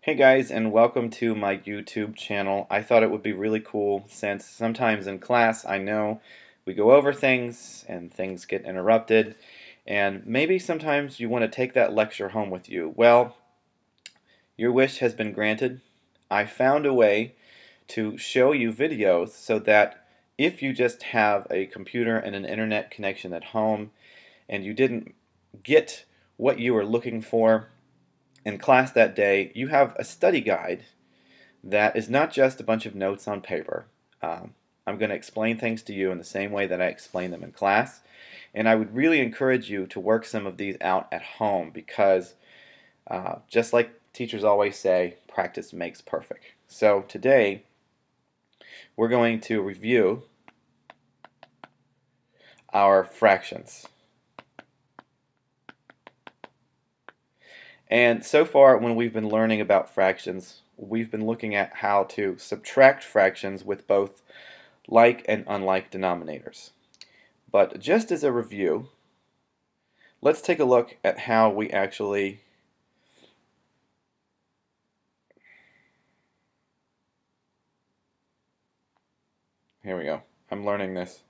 Hey guys, and welcome to my YouTube channel. I thought it would be really cool since sometimes in class I know we go over things and things get interrupted, and maybe sometimes you want to take that lecture home with you. Well, your wish has been granted. I found a way to show you videos so that if you just have a computer and an internet connection at home and you didn't get what you were looking for in class that day, you have a study guide that is not just a bunch of notes on paper. I'm going to explain things to you in the same way that I explain them in class, and I would really encourage you to work some of these out at home because just like teachers always say, practice makes perfect. So today we're going to review our fractions. And so far when we've been learning about fractions, we've been looking at how to subtract fractions with both like and unlike denominators. But just as a review, let's take a look at how we actually here we go. I'm learning this.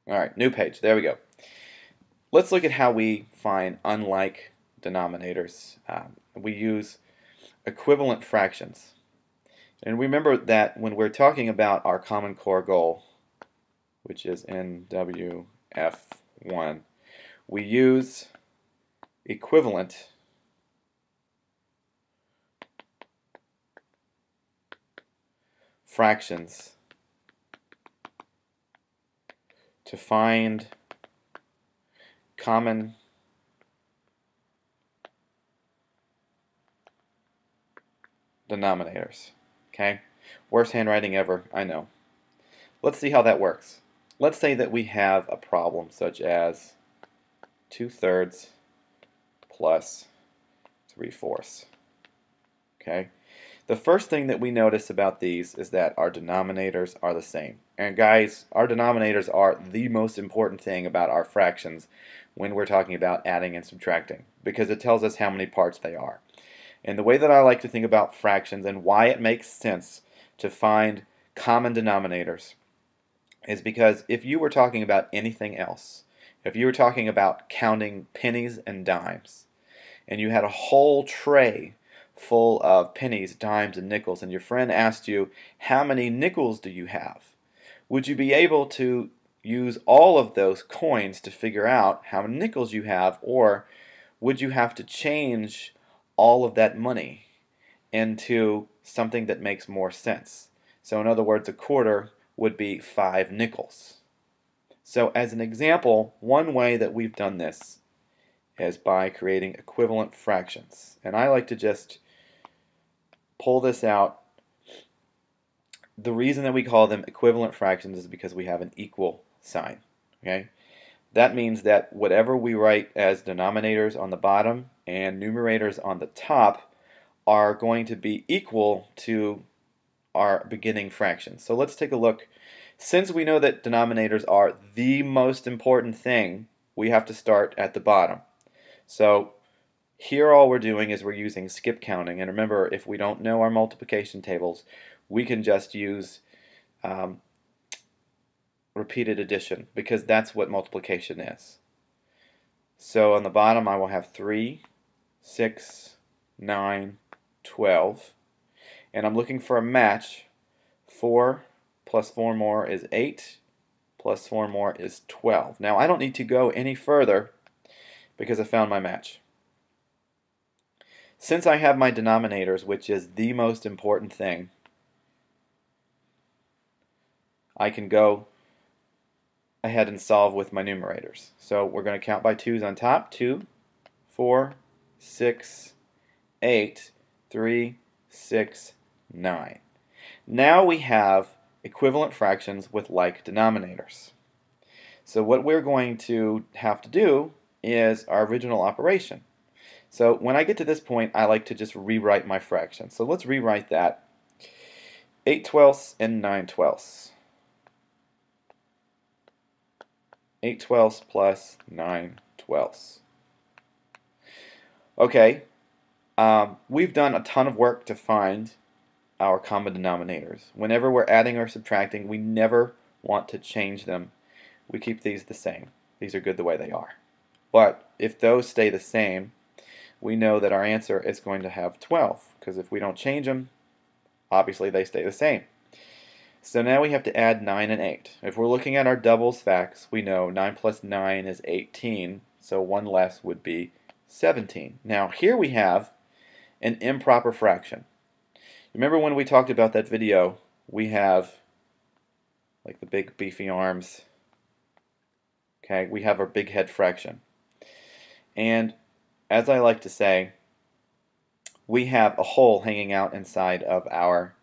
Alright, new page. There we go. Let's look at how we find unlike denominators. We use equivalent fractions. And remember that when we're talking about our Common Core goal, which is NWF1, we use equivalent fractions to find common denominators. Okay? Worst handwriting ever, I know. Let's see how that works. Let's say that we have a problem such as 2/3 plus 3/4. Okay? The first thing that we notice about these is that our denominators are the same. And guys, our denominators are the most important thing about our fractions when we're talking about adding and subtracting because it tells us how many parts they are. And the way that I like to think about fractions and why it makes sense to find common denominators is because if you were talking about anything else, if you were talking about counting pennies and dimes, and you had a whole tray full of pennies, dimes, and nickels, and your friend asked you, how many nickels do you have? Would you be able to use all of those coins to figure out how many nickels you have, or would you have to change all of that money into something that makes more sense? So in other words, a quarter would be 5 nickels. So as an example, one way that we've done this is by creating equivalent fractions. And I like to just pull this out. The reason that we call them equivalent fractions is because we have an equal sign. Okay? That means that whatever we write as denominators on the bottom and numerators on the top are going to be equal to our beginning fraction. So let's take a look. Since we know that denominators are the most important thing, we have to start at the bottom. So here all we're doing is we're using skip counting. And remember, if we don't know our multiplication tables, we can just use repeated addition because that's what multiplication is. So on the bottom I will have 3, 6, 9, 12. And I'm looking for a match. 4 plus 4 more is 8, plus 4 more is 12. Now I don't need to go any further because I found my match. Since I have my denominators, which is the most important thing, I can go ahead and solve with my numerators. So we're going to count by 2's on top. 2, 4, 6, 8, 3, 6, 9. Now we have equivalent fractions with like denominators. So what we're going to have to do is our original operation. So when I get to this point, I like to just rewrite my fraction. So let's rewrite that. 8/12 and 9/12. 8/12 plus 9/12. Okay, we've done a ton of work to find our common denominators. Whenever we're adding or subtracting, we never want to change them. We keep these the same. These are good the way they are. But if those stay the same, we know that our answer is going to have 12, because if we don't change them, obviously they stay the same. So now we have to add 9 and 8. If we're looking at our doubles facts, we know 9 plus 9 is 18, so one less would be 17. Now here we have an improper fraction. Remember when we talked about that video, we have like the big beefy arms. Okay, we have our big head fraction. And as I like to say, we have a hole hanging out inside of our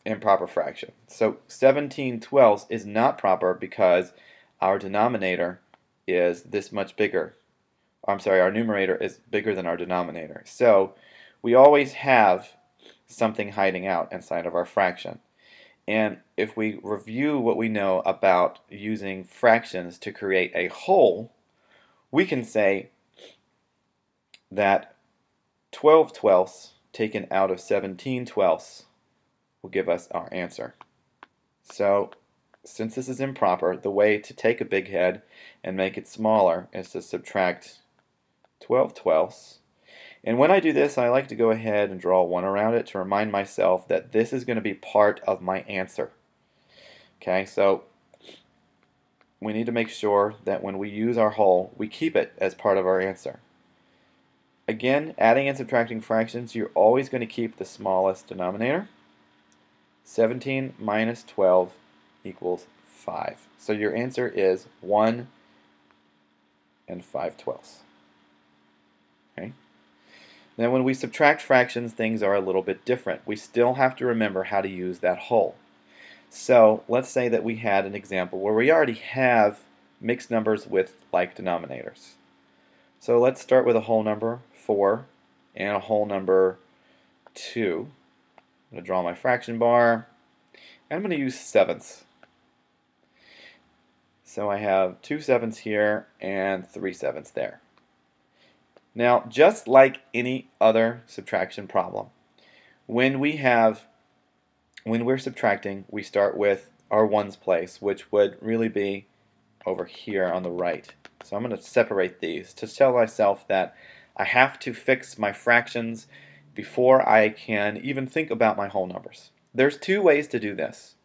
improper fraction. So 17/12 is not proper because our denominator is this much bigger. I'm sorry, our numerator is bigger than our denominator. So we always have something hiding out inside of our fraction. And if we review what we know about using fractions to create a whole, we can say that 12/12 taken out of 17/12 will give us our answer. So since this is improper, the way to take a big head and make it smaller is to subtract 12/12. And when I do this, I like to go ahead and draw one around it to remind myself that this is going to be part of my answer. Okay, so we need to make sure that when we use our whole, we keep it as part of our answer. Again, adding and subtracting fractions, you're always going to keep the smallest denominator. 17 minus 12 equals 5. So your answer is 1 and 5/12. Okay? Now when we subtract fractions, things are a little bit different. We still have to remember how to use that whole. So let's say that we had an example where we already have mixed numbers with like denominators. So let's start with a whole number 4 and a whole number 2. I'm going to draw my fraction bar, and I'm going to use sevenths. So I have 2 sevenths here and 3 sevenths there. Now, just like any other subtraction problem, when we're subtracting, we start with our ones place, which would really be over here on the right. So I'm going to separate these to tell myself that I have to fix my fractions before I can even think about my whole numbers. There's two ways to do this.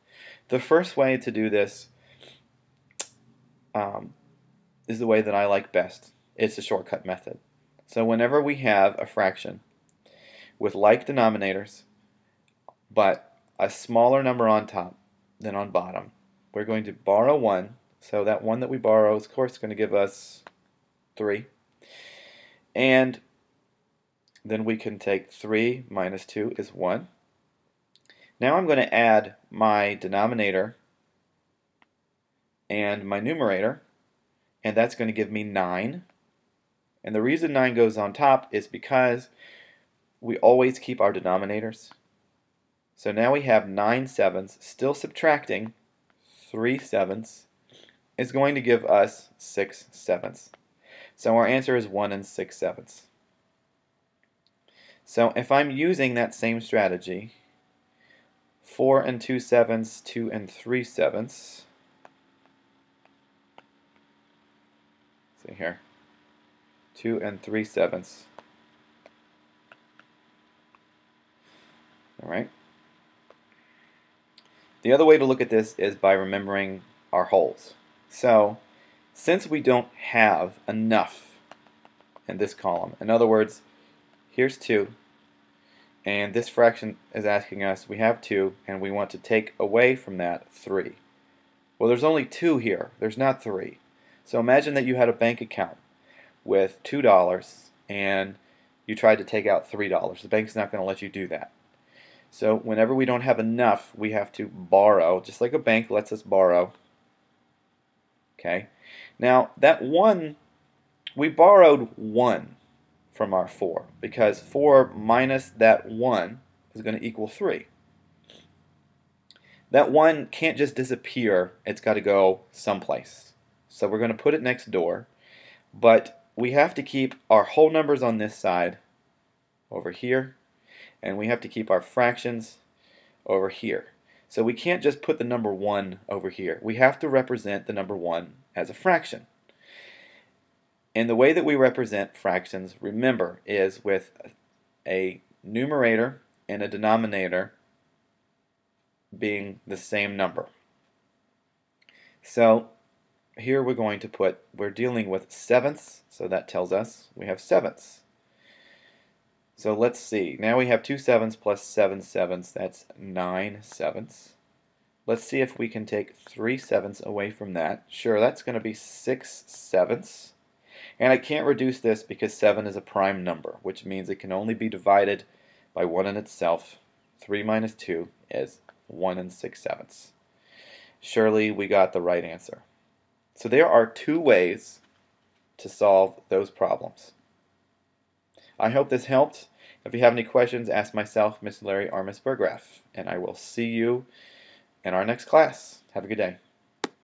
The first way to do this is the way that I like best. It's a shortcut method. So whenever we have a fraction with like denominators, but a smaller number on top than on bottom, we're going to borrow 1. So that 1 that we borrow is, of course, going to give us 3. And then we can take 3 minus 2 is 1. Now I'm going to add my denominator and my numerator, and that's going to give me 9. And the reason 9 goes on top is because we always keep our denominators. So now we have 9 sevenths, still subtracting 3 sevenths is going to give us 6 sevenths. So our answer is 1 and 6 sevenths. So if I'm using that same strategy, 4 and 2 sevenths, 2 and 3 sevenths, see here, 2 and 3 sevenths. Alright. The other way to look at this is by remembering our wholes. So, since we don't have enough in this column, in other words, here's 2, and this fraction is asking us, we have 2, and we want to take away from that 3. Well, there's only 2 here. There's not 3. So imagine that you had a bank account with $2 and you tried to take out $3. The bank's not going to let you do that. So whenever we don't have enough, we have to borrow, just like a bank lets us borrow. Okay. Now that 1, we borrowed 1 from our 4 because 4 minus that 1 is going to equal 3. That 1 can't just disappear. It's got to go someplace. So we're going to put it next door, but we have to keep our whole numbers on this side over here, and we have to keep our fractions over here. So we can't just put the number 1 over here. We have to represent the number 1 as a fraction. And the way that we represent fractions, remember, is with a numerator and a denominator being the same number. So here we're going to put, we're dealing with sevenths, so that tells us we have sevenths. So let's see, now we have 2 sevenths plus 7 sevenths, that's 9 sevenths. Let's see if we can take 3 sevenths away from that. Sure, that's going to be 6 sevenths. And I can't reduce this because 7 is a prime number, which means it can only be divided by 1 in itself. 3 minus 2 is 1 6 sevenths. Surely we got the right answer. So there are 2 ways to solve those problems. I hope this helped. If you have any questions, ask myself, Miss Larry, or Miss Burgraff, and I will see you in our next class. Have a good day.